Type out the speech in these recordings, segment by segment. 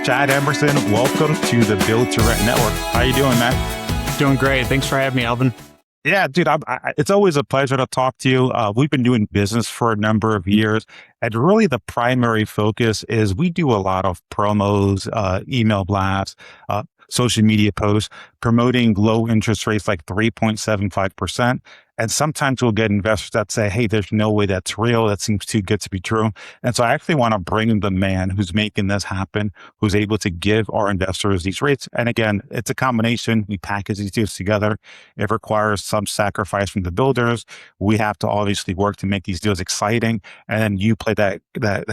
Chad Emerson. Welcome to the Build to Rent Network. How you doing, man? Doing great. Thanks for having me, Alvin. Yeah, dude, it's always a pleasure to talk to you. We've been doing business for a number of years, and really the primary focus is we do a lot of promos, email blasts, social media posts promoting low interest rates like 3.75%. And sometimes we'll get investors that say, hey, there's no way that's real. That seems too good to be true. And so I actually want to bring the man who's making this happen, who's able to give our investors these rates. And again, it's a combination. We package these deals together. It requires some sacrifice from the builders. We have to obviously work to make these deals exciting. And then you play that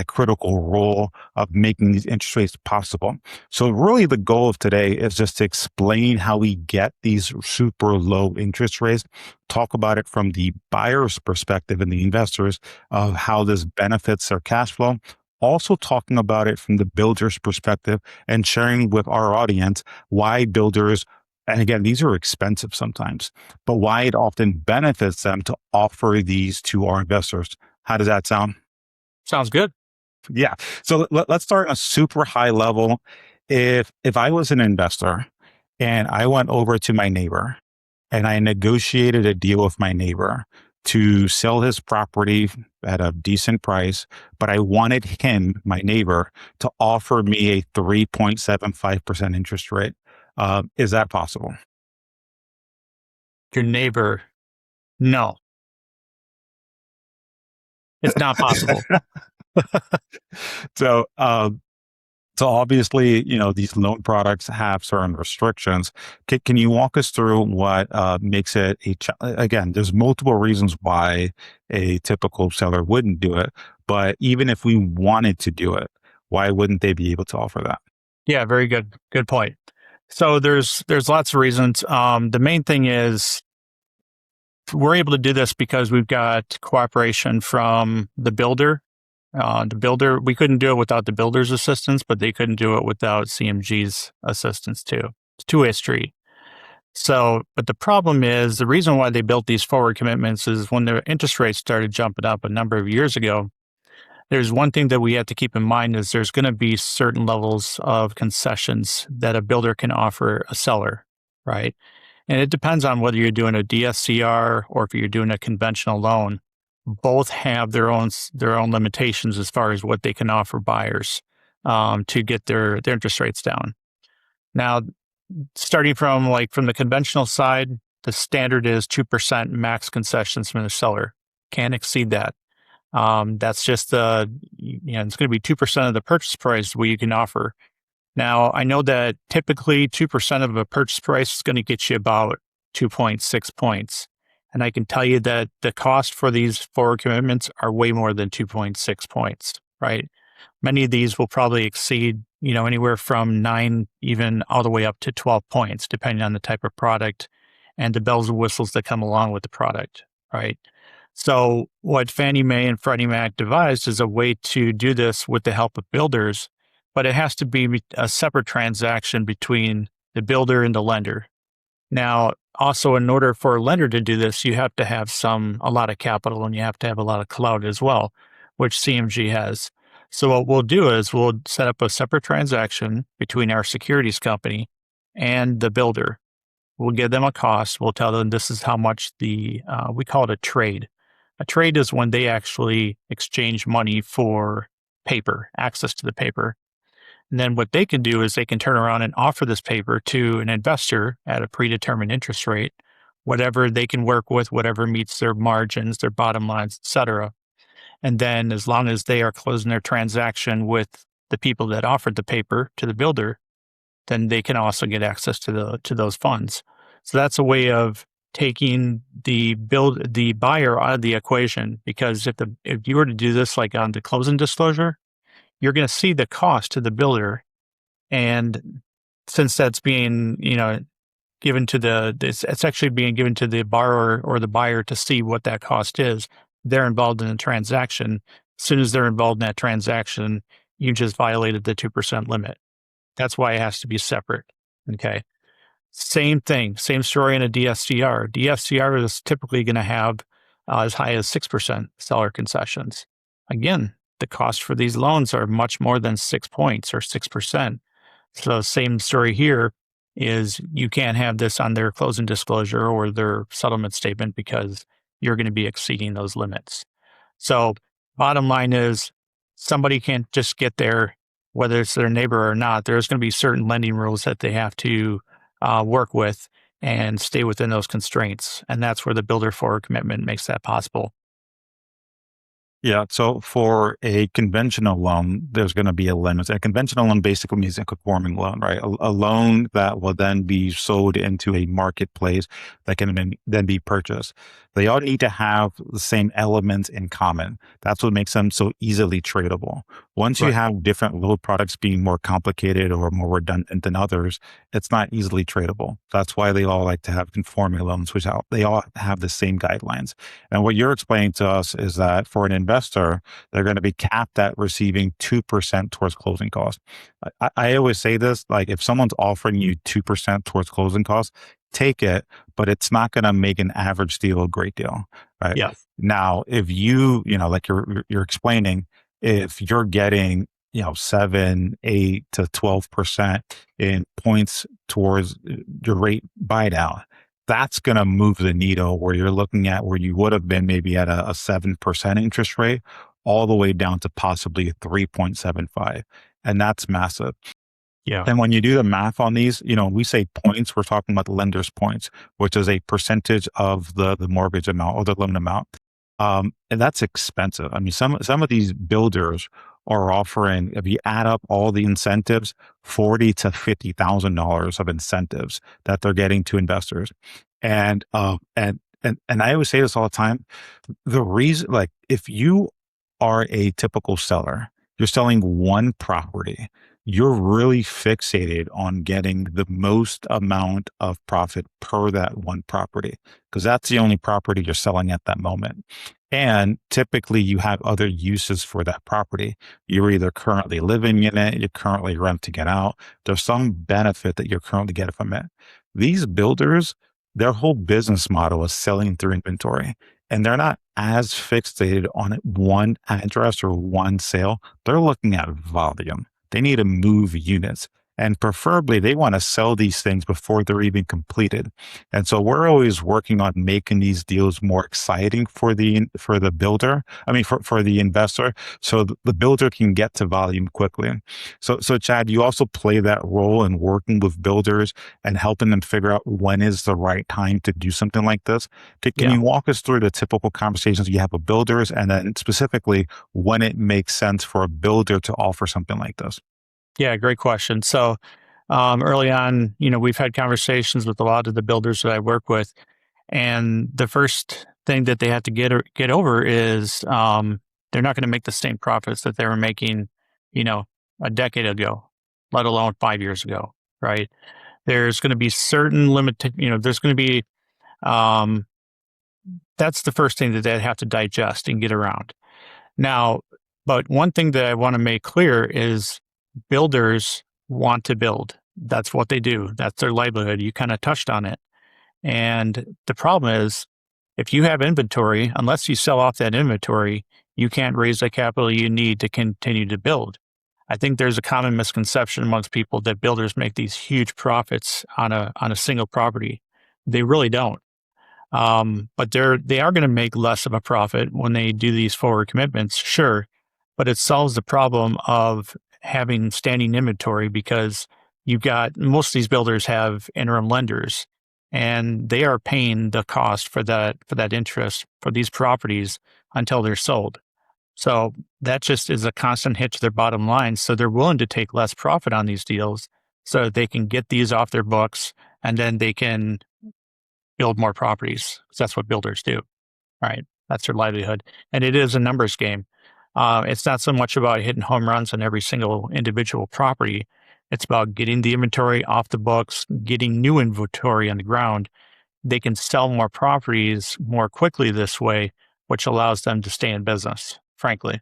critical role of making these interest rates possible. So really the goal of today is just to explain how we get these super low interest rates, talk about it from the buyer's perspective and the investors of how this benefits their cash flow. Also talking about it from the builder's perspective and sharing with our audience why builders, and again, these are expensive sometimes, but why it often benefits them to offer these to our investors. How does that sound? Sounds good. Yeah. So let's start on a super high level. If I was an investor and I went over to my neighbor and I negotiated a deal with my neighbor to sell his property at a decent price, but I wanted him, my neighbor, to offer me a 3.75% interest rate. Is that possible? Your neighbor, no, it's not possible. So obviously, these loan products have certain restrictions. Can you walk us through what makes it again, there's multiple reasons why a typical seller wouldn't do it, but even if we wanted to do it, why wouldn't they be able to offer that? Yeah, very good. Good point. So there's lots of reasons. The main thing is we're able to do this because we've got cooperation from the builder. We couldn't do it without the builder's assistance, but they couldn't do it without CMG's assistance too. It's a two-way street. So, but the problem is the reason why they built these forward commitments is when the interest rates started jumping up a number of years ago, there's one thing that we have to keep in mind is there's going to be certain levels of concessions that a builder can offer a seller, right? And it depends on whether you're doing a DSCR or if you're doing a conventional loan. Both have their own limitations as far as what they can offer buyers to get their interest rates down. Now, starting from the conventional side, the standard is 2% max concessions from the seller. Can't exceed that. That's just it's going to be 2% of the purchase price what you can offer. Now, I know that typically 2% of a purchase price is going to get you about 2.6 points. And I can tell you that the cost for these forward commitments are way more than 2.6 points, right? Many of these will probably exceed, anywhere from 9, even all the way up to 12 points, depending on the type of product and the bells and whistles that come along with the product, right? So what Fannie Mae and Freddie Mac devised is a way to do this with the help of builders, but it has to be a separate transaction between the builder and the lender. Now, also, in order for a lender to do this, you have to have a lot of capital and you have to have a lot of clout as well, which CMG has. So what we'll do is we'll set up a separate transaction between our securities company and the builder. We'll give them a cost. We'll tell them this is how much we call it a trade. A trade is when they actually exchange money for paper, access to the paper. And then what they can do is they can turn around and offer this paper to an investor at a predetermined interest rate, whatever they can work with, whatever meets their margins, their bottom lines, et cetera. And then as long as they are closing their transaction with the people that offered the paper to the builder, then they can also get access to those funds. So that's a way of taking the buyer out of the equation, because if you were to do this like on the closing disclosure, you're going to see the cost to the builder. And since that's being, given to it's actually being given to the borrower or the buyer to see what that cost is, they're involved in the transaction. As soon as they're involved in that transaction, you just violated the 2% limit. That's why it has to be separate. Okay. Same thing, same story in a DSCR. DSCR is typically going to have as high as 6% seller concessions. Again, the cost for these loans are much more than 6 points or 6%. So same story here is you can't have this on their closing disclosure or their settlement statement because you're going to be exceeding those limits. So bottom line is somebody can't just get there, whether it's their neighbor or not. There's going to be certain lending rules that they have to work with and stay within those constraints. And that's where the builder forward commitment makes that possible. Yeah. So for a conventional loan, there's going to be a limit. A conventional loan basically means a conforming loan, right? A loan that will then be sold into a marketplace that can then be purchased. They all need to have the same elements in common. That's what makes them so easily tradable. Once you Right. have different loan products being more complicated or more redundant than others, it's not easily tradable. That's why they all like to have conforming loans, they all have the same guidelines. And what you're explaining to us is that for an investor, they're going to be capped at receiving 2% towards closing costs. I always say this, like if someone's offering you 2% towards closing costs, take it, but it's not going to make an average deal a great deal, right? Yeah. Now, if like you're explaining, if you're getting, 7, 8 to 12% in points towards your rate buy down, that's going to move the needle where you're looking at where you would have been maybe at a 7% interest rate all the way down to possibly 3.75. And that's massive. Yeah. And when you do the math on these, we say points, we're talking about lender's points, which is a percentage of the mortgage amount or the loan amount. And that's expensive. I mean, some of these builders are offering, if you add up all the incentives, $40,000 to $50,000 of incentives that they're getting to investors. And I always say this all the time. The reason, like, if you are a typical seller, you're selling one property, you're really fixated on getting the most amount of profit per that one property because that's the only property you're selling at that moment. And typically you have other uses for that property. You're either currently living in it, you're currently renting it out. There's some benefit that you're currently getting from it. These builders, their whole business model is selling through inventory and they're not as fixated on one address or one sale. They're looking at volume. They need to move units. And preferably, they want to sell these things before they're even completed. And so we're always working on making these deals more exciting for the builder. I mean, for the investor, so the builder can get to volume quickly. So Chad, you also play that role in working with builders and helping them figure out when is the right time to do something like this. Can Yeah. you walk us through the typical conversations you have with builders, and then specifically when it makes sense for a builder to offer something like this? Yeah. Great question. So, early on, we've had conversations with a lot of the builders that I work with, and the first thing that they have to get over is they're not going to make the same profits that they were making, you know, a decade ago, let alone 5 years ago, right? There's going to be certain limited, there's going to be um, that's the first thing that they have to digest and get around. Now, but one thing that I want to make clear is builders want to build. That's what they do. That's their livelihood. You kind of touched on it. And the problem is, if you have inventory, unless you sell off that inventory, you can't raise the capital you need to continue to build. I think there's a common misconception amongst people that builders make these huge profits on a single property. They really don't. But they are going to make less of a profit when they do these forward commitments, sure, but it solves the problem of having standing inventory because you've got most of these builders have interim lenders and they are paying the cost for that interest for these properties until they're sold. So that just is a constant hit to their bottom line. So they're willing to take less profit on these deals so that they can get these off their books and then they can build more properties because that's what builders do, right? That's their livelihood. And it is a numbers game. It's not so much about hitting home runs on every single individual property. It's about getting the inventory off the books, getting new inventory on the ground. They can sell more properties more quickly this way, which allows them to stay in business, frankly.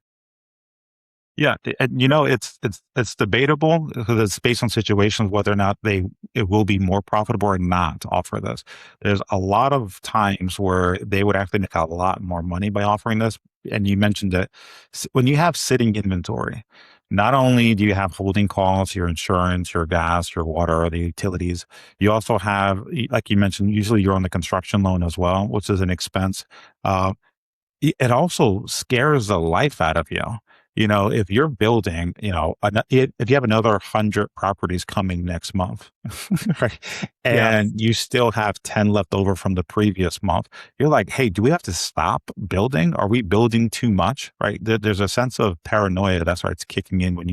Yeah, and it's debatable because it's based on situations whether or not it will be more profitable or not to offer this. There's a lot of times where they would actually make a lot more money by offering this, and you mentioned that when you have sitting inventory, not only do you have holding costs, your insurance, your gas, your water, the utilities, you also have, like you mentioned, usually you're on the construction loan as well, which is an expense. Uh, it also scares the life out of you. You know, if you're building, if you have another 100 properties coming next month, right? Yeah. And you still have 10 left over from the previous month, you're like, hey, do we have to stop building? Are we building too much? Right? There's a sense of paranoia that starts kicking in when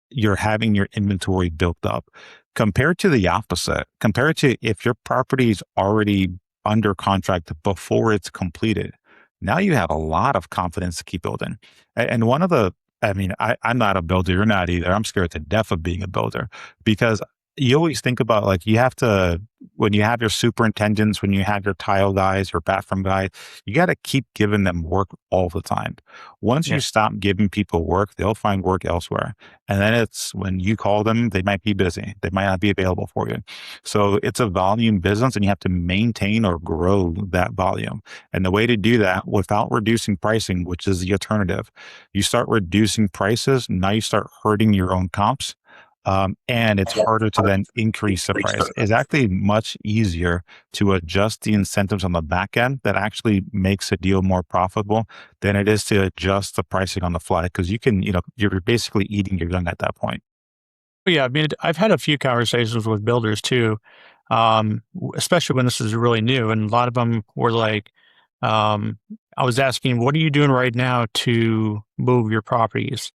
you're having your inventory built up compared to the opposite, compared to if your property is already under contract before it's completed. Now you have a lot of confidence to keep building. And one of the, I mean, I'm not a builder. You're not either. I'm scared to death of being a builder because you always think about like you have to, when you have your superintendents, when you have your tile guys, your bathroom guys, you got to keep giving them work all the time. Once you Yeah. stop giving people work, they'll find work elsewhere. And then it's when you call them, they might be busy. They might not be available for you. So it's a volume business and you have to maintain or grow that volume. And the way to do that without reducing pricing, which is the alternative, you start reducing prices. Now you start hurting your own comps. And it's harder to then increase the price. It's actually much easier to adjust the incentives on the back end that actually makes a deal more profitable than it is to adjust the pricing on the fly because you're basically eating your young at that point. But yeah, I mean, I've had a few conversations with builders too, especially when this is really new. And a lot of them were like, I was asking, what are you doing right now to move your properties?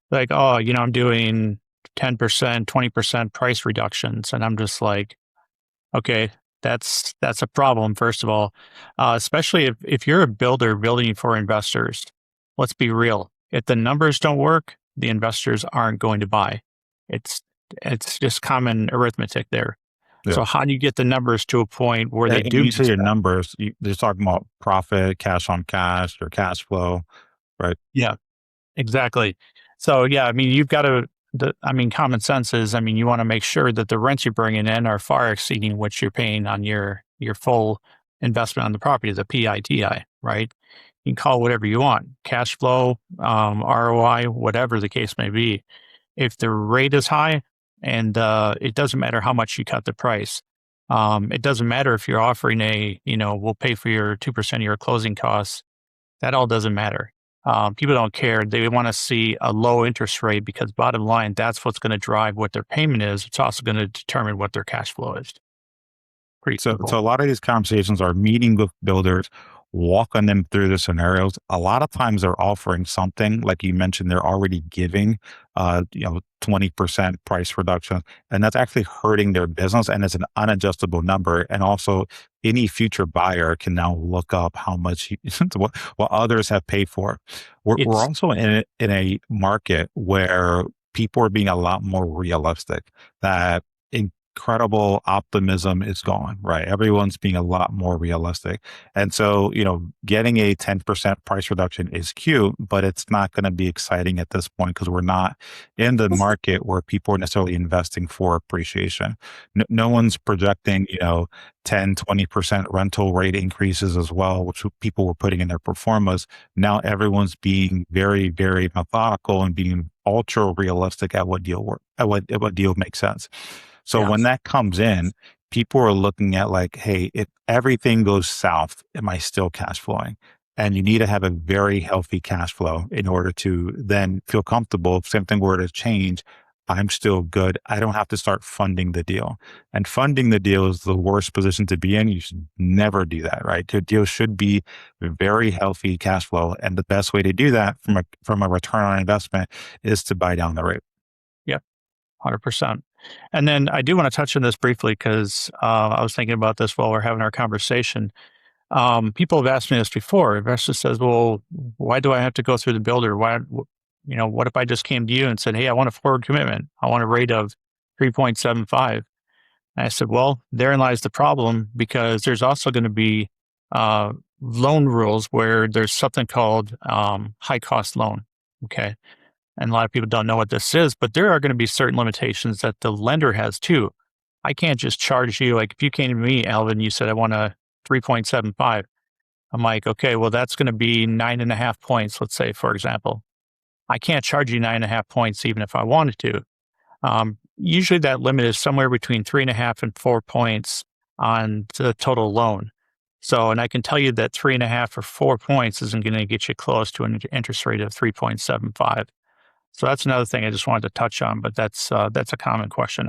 Like, oh, I'm doing 10%, 20% price reductions. And I'm just like, okay, that's a problem, first of all. Especially if you're a builder building for investors. Let's be real. If the numbers don't work, the investors aren't going to buy. It's it's just common arithmetic there. Yeah. So how do you get the numbers to a point where they And when do you make say your sense? numbers, you're talking about profit, cash on cash, your cash flow, right? Yeah. Exactly. So, yeah, I mean, you've got to, common sense is, you want to make sure that the rents you're bringing in are far exceeding what you're paying on your full investment on the property, the PITI, right? You can call it whatever you want, cash flow, ROI, whatever the case may be. If the rate is high and it doesn't matter how much you cut the price, it doesn't matter if you're offering we'll pay for your 2% of your closing costs, that all doesn't matter. People don't care. They want to see a low interest rate because bottom line, that's what's going to drive what their payment is. It's also going to determine what their cash flow is. Pretty So simple. a lot of these conversations are meeting with builders, walking them through the scenarios. A lot of times they're offering something, like you mentioned, they're already giving, 20% price reduction, and that's actually hurting their business. And it's an unadjustable number. And also, any future buyer can now look up how much what others have paid for. We're It's also in a market where people are being a lot more realistic. That incredible optimism is gone, right? Everyone's being a lot more realistic. And so, getting a 10% price reduction is cute, but it's not going to be exciting at this point because we're not in the market where people are necessarily investing for appreciation. No one's projecting, 10, 20% rental rate increases as well, which people were putting in their performas. Now everyone's being very, very methodical and being ultra realistic at what deal work, at what deal makes sense. So yeah, when that comes in, people are looking at like, hey, if everything goes south, am I still cash flowing? And you need to have a very healthy cash flow in order to then feel comfortable. If something were to change, I'm still good. I don't have to start funding the deal. And funding the deal is the worst position to be in. You should never do that, right? Your deal should be very healthy cash flow. And the best way to do that from a return on investment is to buy down the rate. yeah, 100%. And then I do want to touch on this briefly because I was thinking about this while we're having our conversation. People have asked me this before. Investor says, "Well, why do I have to go through the builder? What if I just came to you and said, 'Hey, I want a forward commitment. I want a rate of 3.75.'" And I said, "Well, therein lies the problem because there's also going to be uh, loan rules where there's something called high cost loan. Okay, and a lot of people don't know what this is, but there are going to be certain limitations that the lender has too. I can't just charge you like if you came to me, Alvin, you said I want a 3.75. I'm like, okay, well, that's going to be 9.5 points, let's say, for example. I can't charge you 9.5 points even if I wanted to. Usually that limit is somewhere between 3.5 and 4 points on the total loan. So, and I can tell you that 3.5 or 4 points isn't going to get you close to an interest rate of 3.75. So that's another thing I just wanted to touch on, but that's a common question.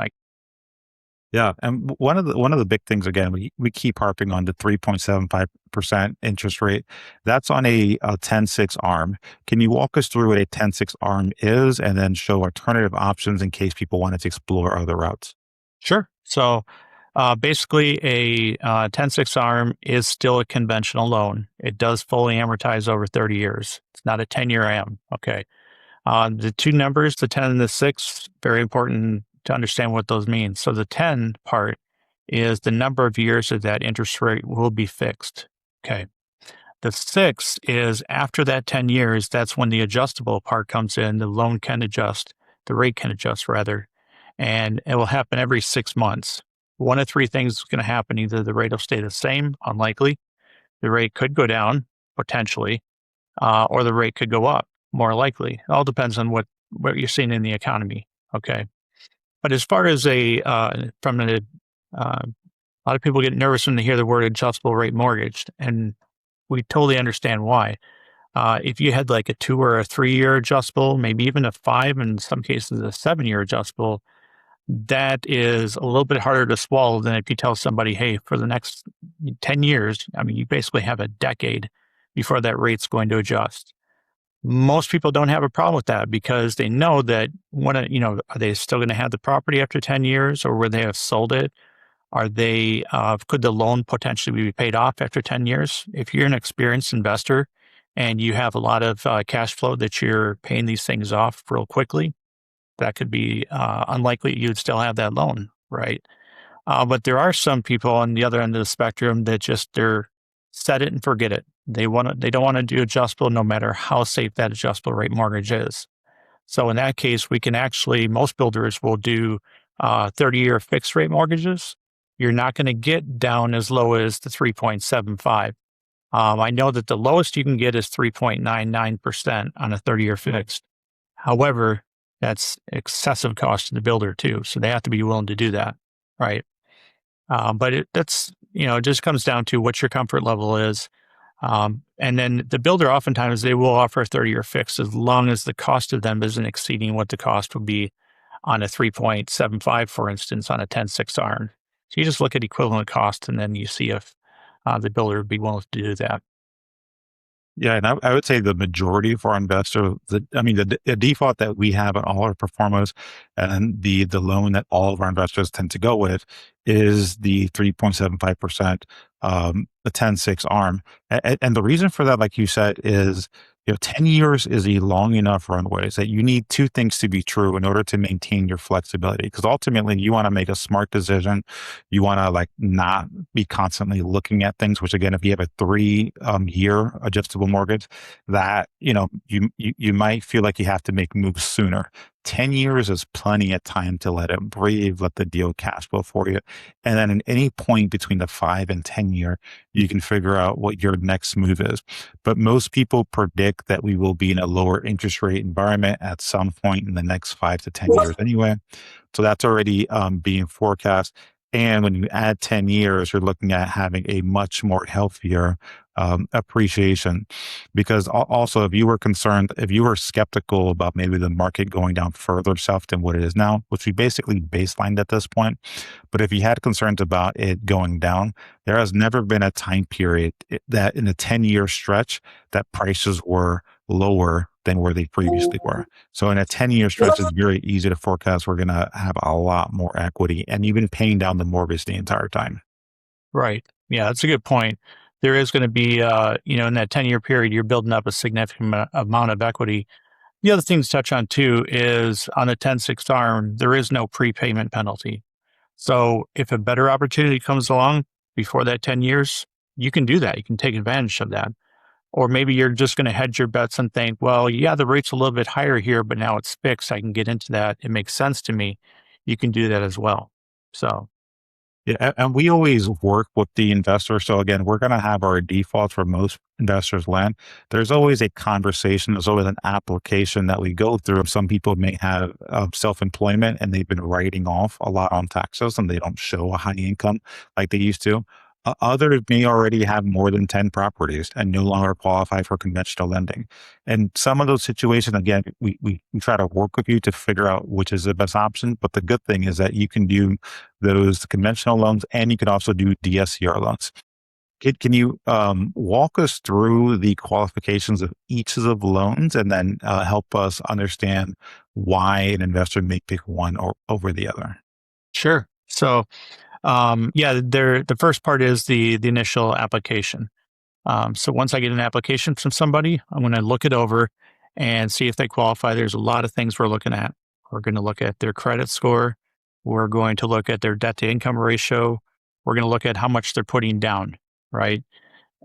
Yeah, and one of the big things again, we keep harping on the 3.75% interest rate. That's on a 10-6 arm. Can you walk us through what a 10-6 arm is, and then show alternative options in case people wanted to explore other routes? Sure. So basically, a 10-6 arm is still a conventional loan. It does fully amortize over 30 years. It's not a 10-year AM. Okay. The two numbers, the 10 and the 6, very important to understand what those mean. So the 10 part is the number of years that that interest rate will be fixed. Okay. The 6 is after that 10 years, that's when the adjustable part comes in. The loan can adjust, the rate can adjust rather, and it will happen every 6 months. One of three things is going to happen. Either the rate will stay the same, unlikely, the rate could go down, potentially, or the rate could go up, more likely. It all depends on what you're seeing in the economy. Okay. But as far as a lot of people get nervous when they hear the word adjustable rate mortgage, and we totally understand why. If you had like a 2 or a 3 year adjustable, maybe even a 5, in some cases a 7 year adjustable, that is a little bit harder to swallow than if you tell somebody, hey, for the next 10 years, I mean, you basically have a decade before that rate's going to adjust. Most people don't have a problem with that because they know that are they still going to have the property after 10 years, or would they have sold it? Could the loan potentially be paid off after 10 years? If you're an experienced investor and you have a lot of cash flow that you're paying these things off real quickly, that could be unlikely you'd still have that loan, right? But there are some people on the other end of the spectrum that they're set it and forget it. They don't want to do adjustable no matter how safe that adjustable rate mortgage is. So in that case, most builders will do 30-year fixed rate mortgages. You're not going to get down as low as the 3.75. I know that the lowest you can get is 3.99% on a 30-year fixed. However, that's excessive cost to the builder too. So they have to be willing to do that. Right. It just comes down to what your comfort level is. And then the builder, oftentimes they will offer a 30-year fix as long as the cost of them isn't exceeding what the cost would be on a 3.75, for instance, on a 10-6 arm. So you just look at equivalent costs and then you see if the builder would be willing to do that. Yeah, and I would say the majority of our investors, the default that we have on all our performers, and the loan that all of our investors tend to go with, is the 3.75%, the 10-6 arm. And the reason for that, like you said, is 10 years is a long enough runway. Is that you need two things to be true in order to maintain your flexibility. Because ultimately, you want to make a smart decision. You want to like not be constantly looking at things. Which again, if you have a 3 year adjustable mortgage, that you might feel like you have to make moves sooner. 10 years is plenty of time to let it breathe, let the deal cash flow for you. And then at any point between the 5 and 10 year, you can figure out what your next move is. But most people predict that we will be in a lower interest rate environment at some point in the next 5 to 10 years anyway. So that's already being forecast. And when you add 10 years, you're looking at having a much more healthier appreciation. Because also, if you were skeptical about maybe the market going down further south than what it is now, which we basically baselined at this point, but if you had concerns about it going down, there has never been a time period that in a 10-year stretch that prices were lower than where they previously were. So in a 10-year stretch, it's very easy to forecast we're going to have a lot more equity, and you've been paying down the mortgage the entire time. Right. Yeah, that's a good point. There is going to be, in that 10-year period, you're building up a significant amount of equity. The other thing to touch on too is on a 10-6 arm, there is no prepayment penalty. So if a better opportunity comes along before that 10 years, you can do that. You can take advantage of that. Or maybe you're just going to hedge your bets and think, well, yeah, the rate's a little bit higher here, but now it's fixed. I can get into that. It makes sense to me. You can do that as well. So, Yeah, and we always work with the investor. So again, we're going to have our defaults where most investors land. There's always a conversation. There's always an application that we go through. Some people may have self-employment and they've been writing off a lot on taxes and they don't show a high income like they used to. Others may already have more than 10 properties and no longer qualify for conventional lending. And some of those situations, again, we try to work with you to figure out which is the best option. But the good thing is that you can do those conventional loans and you can also do DSCR loans. Can you walk us through the qualifications of each of the loans and then help us understand why an investor may pick one or over the other? Sure. So, yeah, the first part is the initial application. So once I get an application from somebody, I'm going to look it over and see if they qualify. There's a lot of things we're looking at. We're going to look at their credit score. We're going to look at their debt to income ratio. We're going to look at how much they're putting down, right?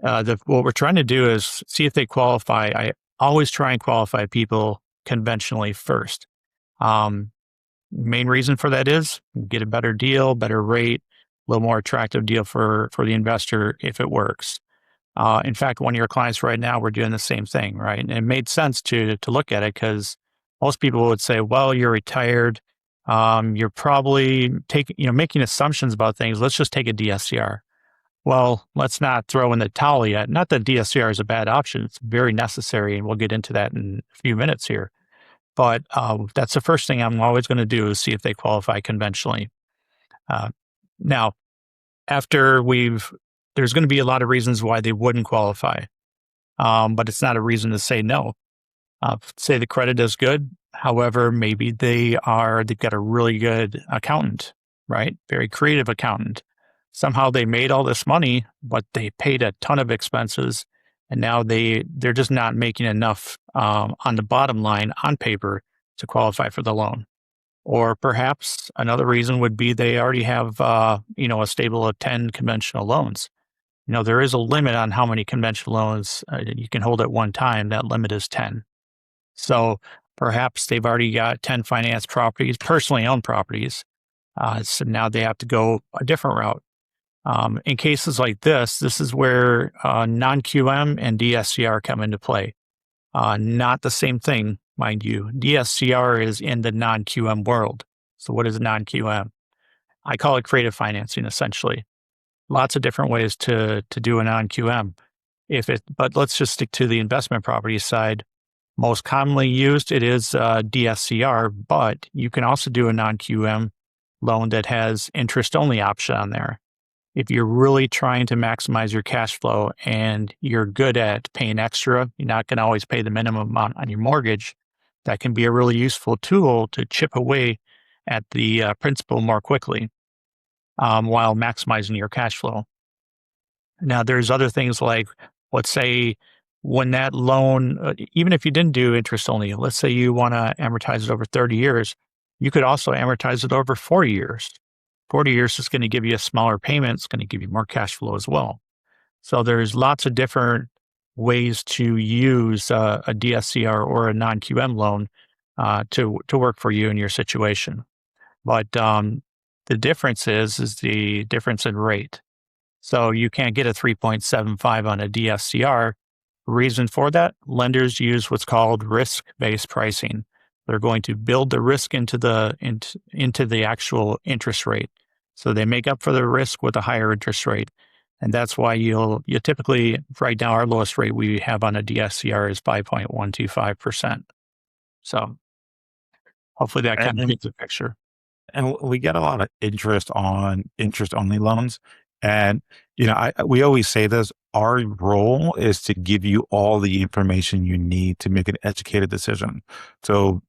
What we're trying to do is see if they qualify. I always try and qualify people conventionally first. Um, Main reason for that is get a better deal, better rate, a little more attractive deal for the investor if it works. In fact, one of your clients right now, we're doing the same thing, right? And it made sense to look at it because most people would say, "Well, you're retired. You're probably making assumptions about things. Let's just take a DSCR." Well, let's not throw in the towel yet. Not that DSCR is a bad option; it's very necessary, and we'll get into that in a few minutes here. But that's the first thing I'm always going to do is see if they qualify conventionally. Uh, Now, after there's going to be a lot of reasons why they wouldn't qualify, but it's not a reason to say no. Say the credit is good. However, maybe they've got a really good accountant, right? Very creative accountant. Somehow they made all this money, but they paid a ton of expenses, and now they're just not making enough on the bottom line on paper to qualify for the loan. Or perhaps another reason would be they already have a stable of 10 conventional loans. There is a limit on how many conventional loans you can hold at one time. That limit is 10. So perhaps they've already got 10 finance properties, personally owned properties. So now they have to go a different route. In cases like this is where non QM and DSCR come into play. Not the same thing, mind you. DSCR is in the non QM world. So what is non QM? I call it creative financing, essentially. Lots of different ways to do a non QM. But let's just stick to the investment property side. Most commonly used, it is DSCR, but you can also do a non QM loan that has interest only option on there. If you're really trying to maximize your cash flow and you're good at paying extra, you're not going to always pay the minimum amount on your mortgage. That can be a really useful tool to chip away at the principal more quickly while maximizing your cash flow. Now, there's other things like, let's say, when that loan, even if you didn't do interest only, let's say you want to amortize it over 30 years, you could also amortize it over 40 years. 40 years is going to give you a smaller payment. It's going to give you more cash flow as well. So there's lots of different ways to use a DSCR or a non-QM loan to work for you in your situation. But the difference is the difference in rate. So you can't get a 3.75 on a DSCR. Reason for that, lenders use what's called risk-based pricing. They're going to build the risk into the actual interest rate. So they make up for the risk with a higher interest rate. And that's why you'll typically, right now, our lowest rate we have on a DSCR is 5.125%. So hopefully that kind of And paints a picture. and we get a lot of interest on interest only loans. And, we always say this, our role is to give you all the information you need to make an educated decision. So,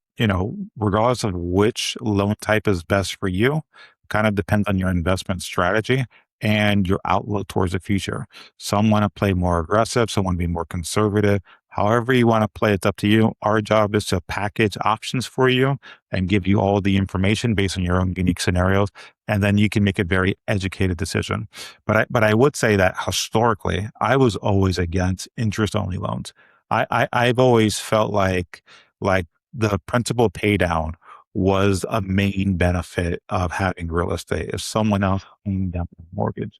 regardless of which loan type is best for you, kind of depends on your investment strategy and your outlook towards the future. Some want to play more aggressive, some want to be more conservative. However you want to play, it's up to you. Our job is to package options for you and give you all the information based on your own unique scenarios. And then you can make a very educated decision. But I would say that historically, I was always against interest only loans. I've always felt like the principal pay down was a main benefit of having real estate. If someone else paying down the mortgage.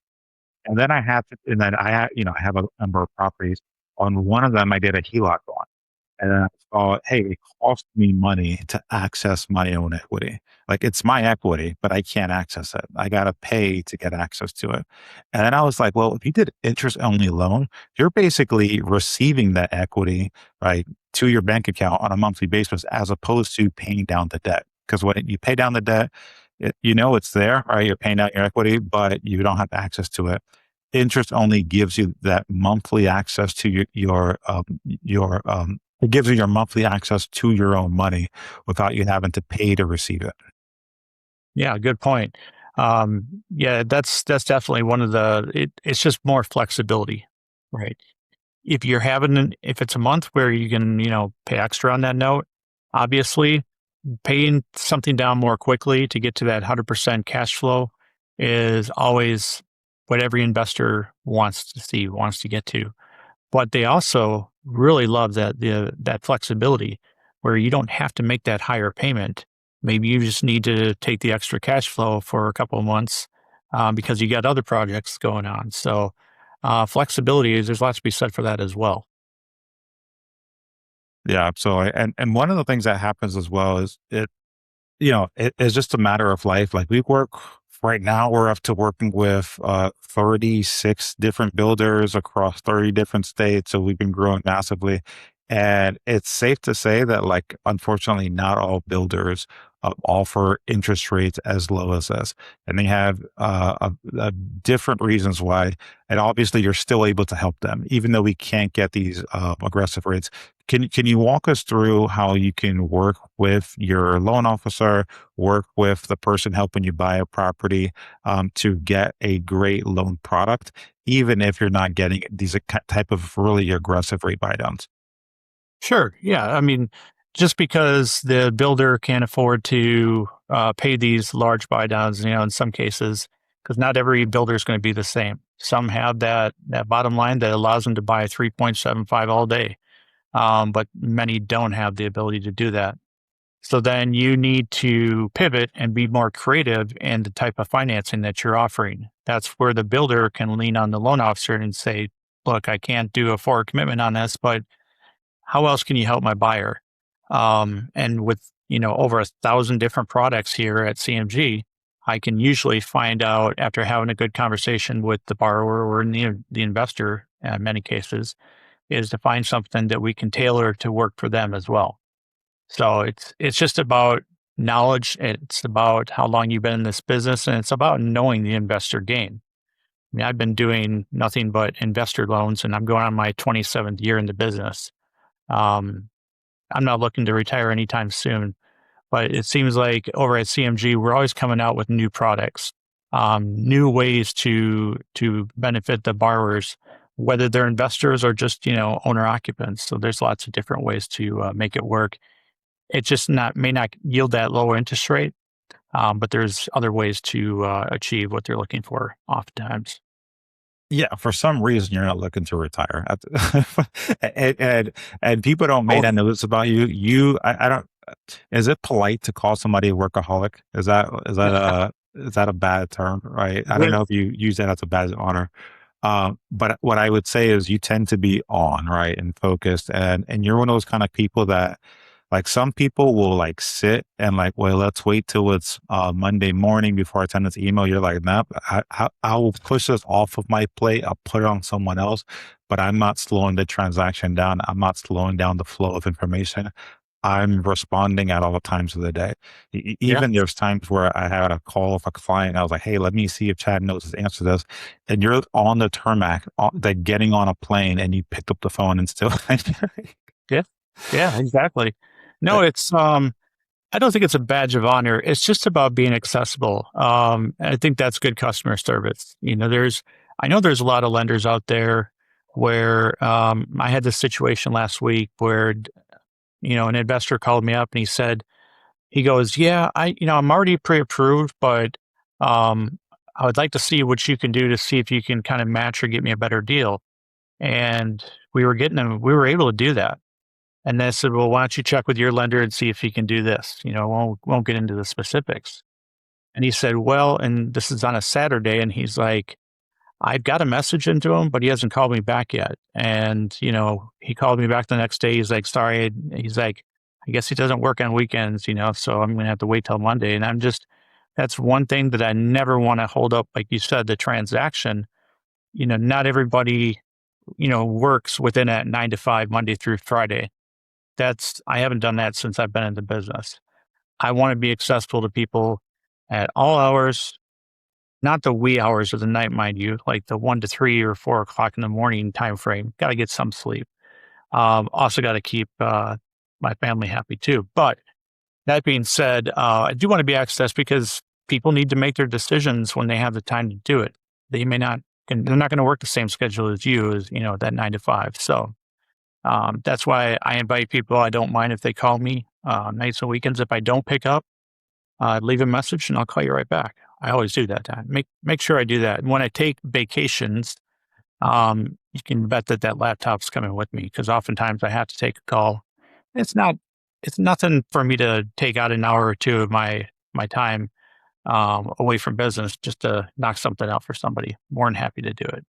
And then I had, I have a number of properties. On one of them, I did a HELOC on. And then I thought, hey, it costs me money to access my own equity. Like it's my equity, but I can't access it. I got to pay to get access to it. And then I was like, well, if you did interest only loan, you're basically receiving that equity, right, to your bank account on a monthly basis, as opposed to paying down the debt. Because when you pay down the debt, it's there, right? You're paying out your equity, but you don't have access to it. Interest only gives you that monthly access to it gives you your monthly access to your own money without you having to pay to receive it. Yeah, good point. Yeah, that's definitely one of it's just more flexibility, right? If it's a month where you can, pay extra on that note, obviously paying something down more quickly to get to that 100% cash flow is always what every investor wants to get to. But they also really love that flexibility where you don't have to make that higher payment. Maybe you just need to take the extra cash flow for a couple of months because you got other projects going on. So flexibility there's lots to be said for that as well. Yeah, absolutely. And one of the things that happens as well is it's just a matter of life. Like we work right now, we're up to working with 36 different builders across 30 different states. So we've been growing massively. And it's safe to say that, like, unfortunately, not all builders offer interest rates as low as this. And they have different reasons why. And obviously, you're still able to help them, even though we can't get these aggressive rates. Can you walk us through how you can work with your loan officer, work with the person helping you buy a property to get a great loan product, even if you're not getting these type of really aggressive rate buy downs? Sure. Yeah. I mean, just because the builder can't afford to pay these large buy downs, in some cases, because not every builder is going to be the same. Some have that bottom line that allows them to buy 3.75 all day, but many don't have the ability to do that. So then you need to pivot and be more creative in the type of financing that you're offering. That's where the builder can lean on the loan officer and say, look, I can't do a forward commitment on this, but how else can you help my buyer? And with, over 1,000 different products here at CMG, I can usually find out after having a good conversation with the borrower or the investor in many cases is to find something that we can tailor to work for them as well. So it's just about knowledge. It's about how long you've been in this business, and it's about knowing the investor game. I mean, I've been doing nothing but investor loans, and I'm going on my 27th year in the business. Um, I'm not looking to retire anytime soon, but it seems like over at CMG, we're always coming out with new products, new ways to benefit the borrowers, whether they're investors or just owner occupants. So there's lots of different ways to make it work. It just not may not yield that lower interest rate, but there's other ways to achieve what they're looking for oftentimes. Yeah, for some reason you're not looking to retire. And people don't make Oh, that notice about you. I don't. Is it polite to call somebody a workaholic? Is that a bad term? Right? I don't with know if you use that as a badge of honor. But what I would say is you tend to be on, right, and focused, and you're one of those kind of people that, like, some people will like sit and like, well, let's wait till it's Monday morning before I send this email. You're like, nah, I will push this off of my plate. I'll put it on someone else, but I'm not slowing the transaction down. I'm not slowing down the flow of information. I'm responding at all times of the day. yeah. Even there's times where I had a call with a client. I was like, "Hey, let me see if Chad knows his answer to this." And you're on the tarmac, like getting on a plane, and you picked up the phone and still. Yeah. Yeah, exactly. No, I don't think it's a badge of honor. It's just about being accessible. I think that's good customer service. I know there's a lot of lenders out there where I had this situation last week where, an investor called me up and he goes, yeah, I'm already pre-approved, but I would like to see what you can do to see if you can kind of match or get me a better deal. And we were able to do that. And they said, well, why don't you check with your lender and see if he can do this? Won't get into the specifics. And he said, well, and this is on a Saturday. And he's like, I've got a message into him, but he hasn't called me back yet. And, he called me back the next day. He's like, sorry. He's like, I guess he doesn't work on weekends, so I'm going to have to wait till Monday. And that's one thing that I never want to hold up. Like you said, the transaction, not everybody, works within that 9 to 5, Monday through Friday. I haven't done that since I've been in the business. I want to be accessible to people at all hours, not the wee hours of the night, mind you, like the 1 to 3 or 4 o'clock in the morning time frame. Got to get some sleep. Also got to keep my family happy too. But that being said, I do want to be accessed because people need to make their decisions when they have the time to do it. They may not, they're not going to work the same schedule as you, as that 9 to 5. So that's why I invite people. I don't mind if they call me nights and weekends. If I don't pick up, leave a message and I'll call you right back. I always do that time. Make sure I do that. And when I take vacations, you can bet that laptop's coming with me because oftentimes I have to take a call. It's not, it's nothing for me to take out an hour or two of my time away from business just to knock something out for somebody. More than happy to do it.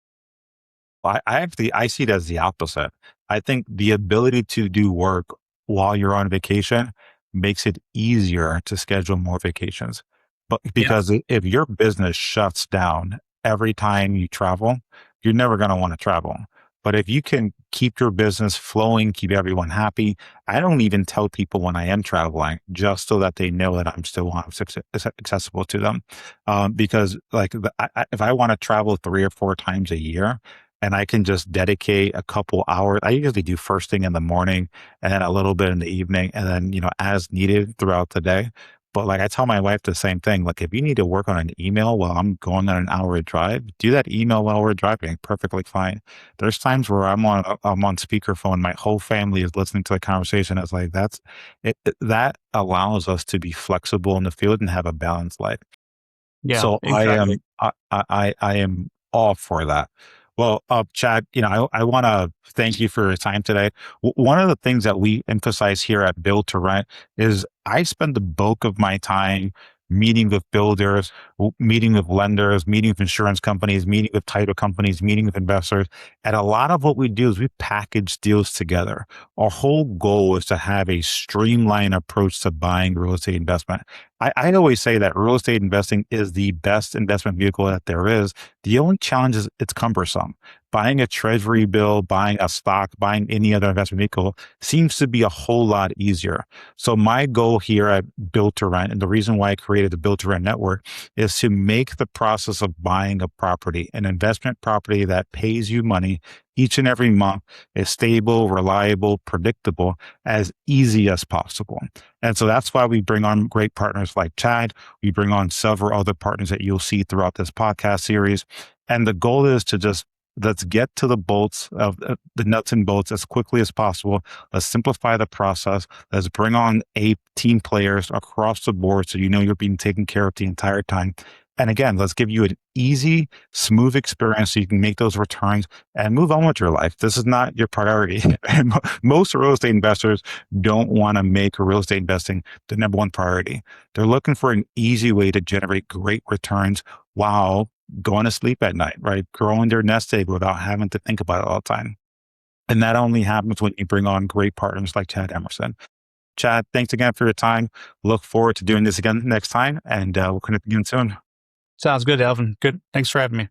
I see it as the opposite. I think the ability to do work while you're on vacation makes it easier to schedule more vacations. But Yeah. because if your business shuts down every time you travel, you're never going to want to travel. But if you can keep your business flowing, keep everyone happy, I don't even tell people when I am traveling just so that they know that I'm still accessible to them. Because like if I want to travel 3 or 4 times a year, and I can just dedicate a couple hours. I usually do first thing in the morning and then a little bit in the evening and then, as needed throughout the day. But like I tell my wife the same thing. Like if you need to work on an email while I'm going on an hour drive, do that email while we're driving. Perfectly fine. There's times where I'm on speakerphone. My whole family is listening to the conversation. It's like that allows us to be flexible in the field and have a balanced life. Yeah, So exactly. I am all for that. Well, Chad, I want to thank you for your time today. One of the things that we emphasize here at Build to Rent is I spend the bulk of my time meeting with builders, meeting with lenders, meeting with insurance companies, meeting with title companies, meeting with investors. And a lot of what we do is we package deals together. Our whole goal is to have a streamlined approach to buying real estate investment. I always say that real estate investing is the best investment vehicle that there is. The only challenge is it's cumbersome. Buying a treasury bill, buying a stock, buying any other investment vehicle seems to be a whole lot easier. So my goal here at Build to Rent, and the reason why I created the Build to Rent network, is to make the process of buying a property, an investment property that pays you money each and every month, is stable, reliable, predictable, as easy as possible. And so that's why we bring on great partners like Chad. We bring on several other partners that you'll see throughout this podcast series. And the goal is to just let's get to the bolts of the nuts and bolts as quickly as possible. Let's simplify the process. Let's bring on team players across the board so you're being taken care of the entire time. And again, let's give you an easy, smooth experience so you can make those returns and move on with your life. This is not your priority. And most real estate investors don't want to make real estate investing the number one priority. They're looking for an easy way to generate great returns while going to sleep at night, right? Growing their nest egg without having to think about it all the time. And that only happens when you bring on great partners like Chad Emerson. Chad, thanks again for your time. Look forward to doing this again next time, and we'll connect again soon. Sounds good, Alvin. Good. Thanks for having me.